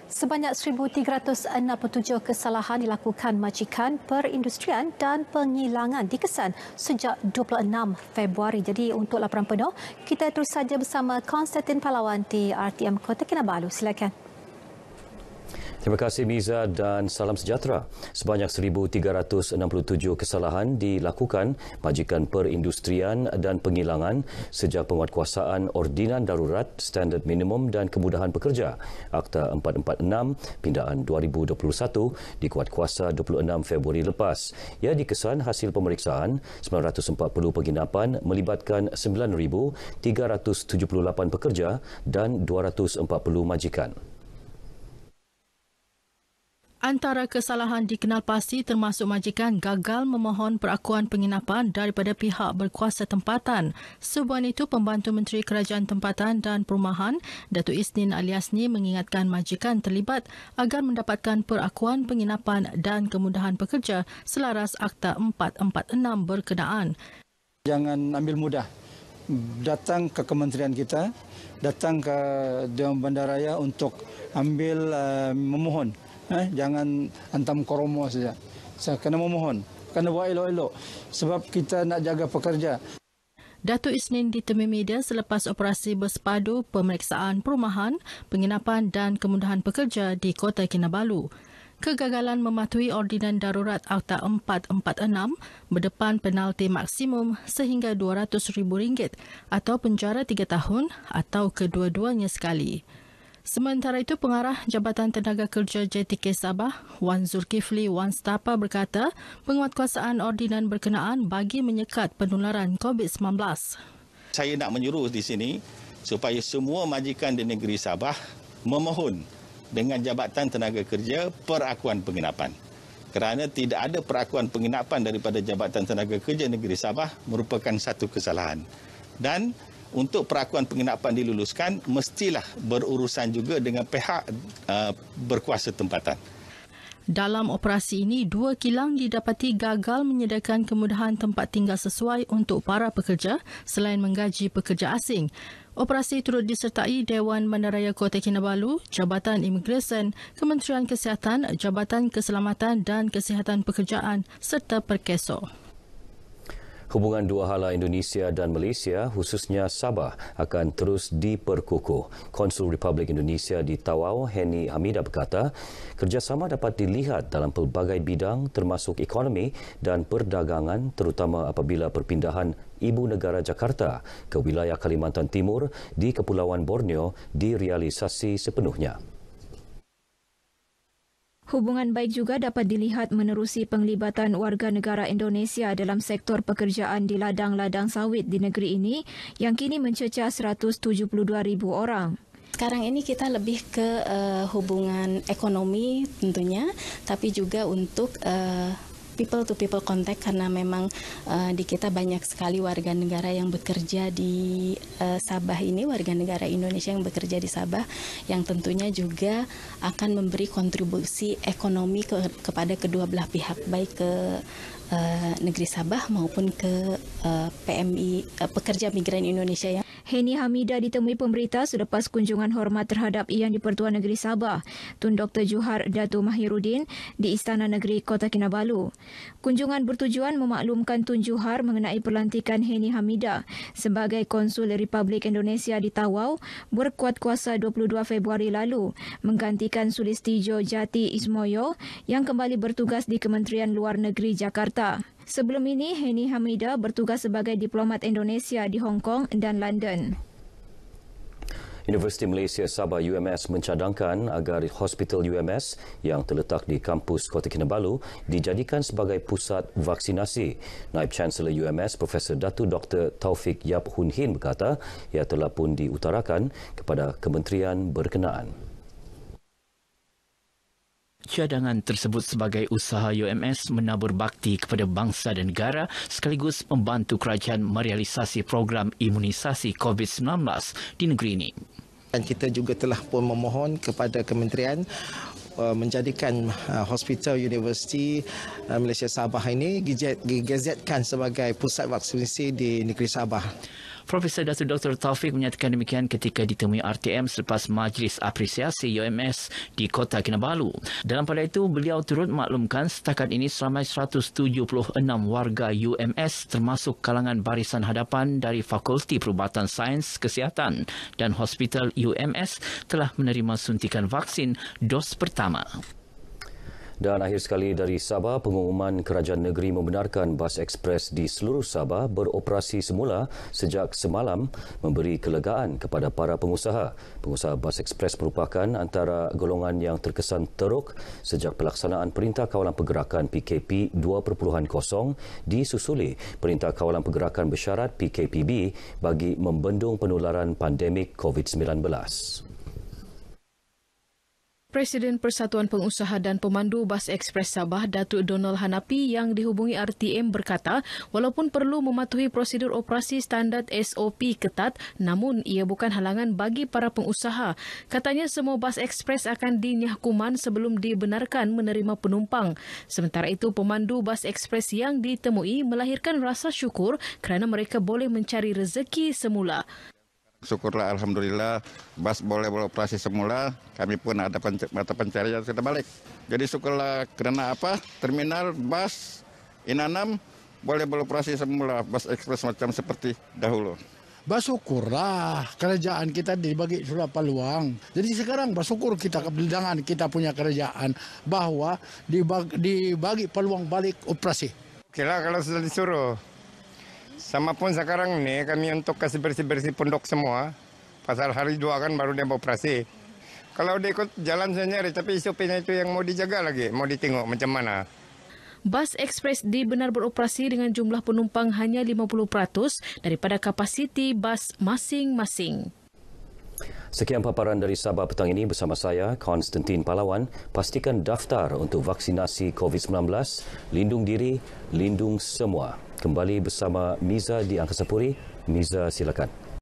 Sebanyak 1,367 kesalahan dilakukan majikan perindustrian dan penghilangan dikesan sejak 26 Februari. Jadi untuk laporan penuh, kita terus saja bersama Konstantin Pahlawan di RTM Kota Kinabalu. Silakan. Terima kasih Miza dan salam sejahtera. Sebanyak 1,367 kesalahan dilakukan majikan perindustrian dan penghilangan sejak penguatkuasaan Ordinan Darurat Standard Minimum dan Kemudahan Pekerja Akta 446 Pindaan 2021 dikuatkuasa 26 Februari lepas. Ia dikesan hasil pemeriksaan 940 penginapan melibatkan 9,378 pekerja dan 240 majikan. Antara kesalahan dikenal pasti termasuk majikan gagal memohon perakuan penginapan daripada pihak berkuasa tempatan. Selain itu, Pembantu Menteri Kerajaan Tempatan dan Perumahan, Datuk Isnin Aliasni mengingatkan majikan terlibat agar mendapatkan perakuan penginapan dan kemudahan pekerja selaras Akta 446 berkenaan. Jangan ambil mudah. Datang ke kementerian kita, datang ke Dewan Bandaraya untuk ambil memohon. Jangan hantam koromo saja. Saya kena memohon, kena buat elok-elok sebab kita nak jaga pekerja. Datuk Isnin ditemui media selepas operasi bersepadu pemeriksaan perumahan, penginapan dan kemudahan pekerja di Kota Kinabalu. Kegagalan mematuhi Ordinan Darurat Akta 446 berdepan penalti maksimum sehingga RM200,000 atau penjara 3 tahun atau kedua-duanya sekali. Sementara itu, Pengarah Jabatan Tenaga Kerja JTK Sabah, Wan Zulkifli Wan Stapa berkata, penguatkuasaan ordinan berkenaan bagi menyekat penularan COVID-19. Saya nak menyuruh di sini supaya semua majikan di negeri Sabah memohon dengan Jabatan Tenaga Kerja perakuan penginapan. Kerana tidak ada perakuan penginapan daripada Jabatan Tenaga Kerja Negeri Sabah merupakan satu kesalahan. Dan untuk perakuan penginapan diluluskan, mestilah berurusan juga dengan pihak berkuasa tempatan. Dalam operasi ini, 2 kilang didapati gagal menyediakan kemudahan tempat tinggal sesuai untuk para pekerja selain menggaji pekerja asing. Operasi turut disertai Dewan Bandaraya Kota Kinabalu, Jabatan Imigresen, Kementerian Kesihatan, Jabatan Keselamatan dan Kesihatan Pekerjaan serta Perkeso. Hubungan dua hala Indonesia dan Malaysia, khususnya Sabah, akan terus diperkukuh. Konsul Republik Indonesia di Tawau, Henny Hamidah berkata, kerjasama dapat dilihat dalam pelbagai bidang termasuk ekonomi dan perdagangan, terutama apabila perpindahan Ibu Negara Jakarta ke wilayah Kalimantan Timur di Kepulauan Borneo direalisasi sepenuhnya. Hubungan baik juga dapat dilihat menerusi penglibatan warga negara Indonesia dalam sektor pekerjaan di ladang-ladang sawit di negeri ini yang kini mencecah 172,000 orang. Sekarang ini kita lebih ke hubungan ekonomi tentunya, tapi juga untuk people to people contact karena memang di kita banyak sekali warga negara yang bekerja di Sabah ini, warga negara Indonesia yang bekerja di Sabah yang tentunya juga akan memberi kontribusi ekonomi kepada kedua belah pihak, baik ke negeri Sabah maupun ke PMI, pekerja migran Indonesia yang Henny Hamidah ditemui pemberita selepas kunjungan hormat terhadap Yang di-Pertuan Negeri Sabah, Tun Dr. Johar Dato' Mahiruddin di Istana Negeri Kota Kinabalu. Kunjungan bertujuan memaklumkan Tun Johar mengenai pelantikan Henny Hamidah sebagai Konsul Republik Indonesia di Tawau berkuat kuasa 22 Februari lalu, menggantikan Sulistijo Jati Ismoyo yang kembali bertugas di Kementerian Luar Negeri Jakarta. Sebelum ini, Henny Hamidah bertugas sebagai diplomat Indonesia di Hong Kong dan London. Universiti Malaysia Sabah UMS mencadangkan agar Hospital UMS yang terletak di kampus Kota Kinabalu dijadikan sebagai pusat vaksinasi. Naib Chancellor UMS Profesor Datuk Dr. Taufik Yap Hun Hin berkata ia telah pun diutarakan kepada kementerian berkenaan. Cadangan tersebut sebagai usaha UMS menabur bakti kepada bangsa dan negara sekaligus membantu kerajaan merealisasi program imunisasi COVID-19 di negeri ini. Dan kita juga telah pun memohon kepada kementerian menjadikan Hospital Universiti Malaysia Sabah ini digazetkan sebagai pusat vaksinasi di negeri Sabah. Profesor Datuk Dr. Taufik menyatakan demikian ketika ditemui RTM selepas Majlis Apresiasi UMS di Kota Kinabalu. Dalam pada itu, beliau turut maklumkan setakat ini seramai 176 warga UMS termasuk kalangan barisan hadapan dari Fakulti Perubatan Sains Kesihatan dan Hospital UMS telah menerima suntikan vaksin dos pertama. Dan akhir sekali dari Sabah, pengumuman kerajaan negeri membenarkan bas ekspres di seluruh Sabah beroperasi semula sejak semalam memberi kelegaan kepada para pengusaha. Pengusaha bas ekspres merupakan antara golongan yang terkesan teruk sejak pelaksanaan Perintah Kawalan Pergerakan PKP 2.0 disusuli Perintah Kawalan Pergerakan Bersyarat PKPB bagi membendung penularan pandemik COVID-19. Presiden Persatuan Pengusaha dan Pemandu Bas Ekspres Sabah, Datuk Donald Hanapi yang dihubungi RTM berkata, walaupun perlu mematuhi prosedur operasi standard SOP ketat, namun ia bukan halangan bagi para pengusaha. Katanya semua bas ekspres akan dinyahkuman sebelum dibenarkan menerima penumpang. Sementara itu, pemandu bas ekspres yang ditemui melahirkan rasa syukur kerana mereka boleh mencari rezeki semula. Syukurlah, Alhamdulillah, bas boleh beroperasi semula. Kami pun ada mata pencarian sudah balik. Jadi syukurlah kerana apa? Terminal bas Inanam boleh beroperasi semula, bas ekspres macam seperti dahulu. Bersyukurlah kerajaan kita dibagi sudah peluang. Jadi sekarang bersyukur kita dengan kita punya kerajaan bahawa dibagi peluang balik operasi. Okeylah kalau sudah disuruh. Sama pun sekarang ni kami untuk kasih bersih-bersih pondok semua. Pasal hari 2 kan baru dia beroperasi. Kalau dia ikut jalan saya nyari, tapi SOP-nya itu yang mau dijaga lagi, mau ditengok macam mana. Bas ekspres dibenar beroperasi dengan jumlah penumpang hanya 50% daripada kapasiti bas masing-masing. Sekian paparan dari Sabah petang ini bersama saya, Konstantin Palawan. Pastikan daftar untuk vaksinasi COVID-19. Lindung diri, lindung semua. Kembali bersama Miza di Angkasa Puri. Miza, silakan.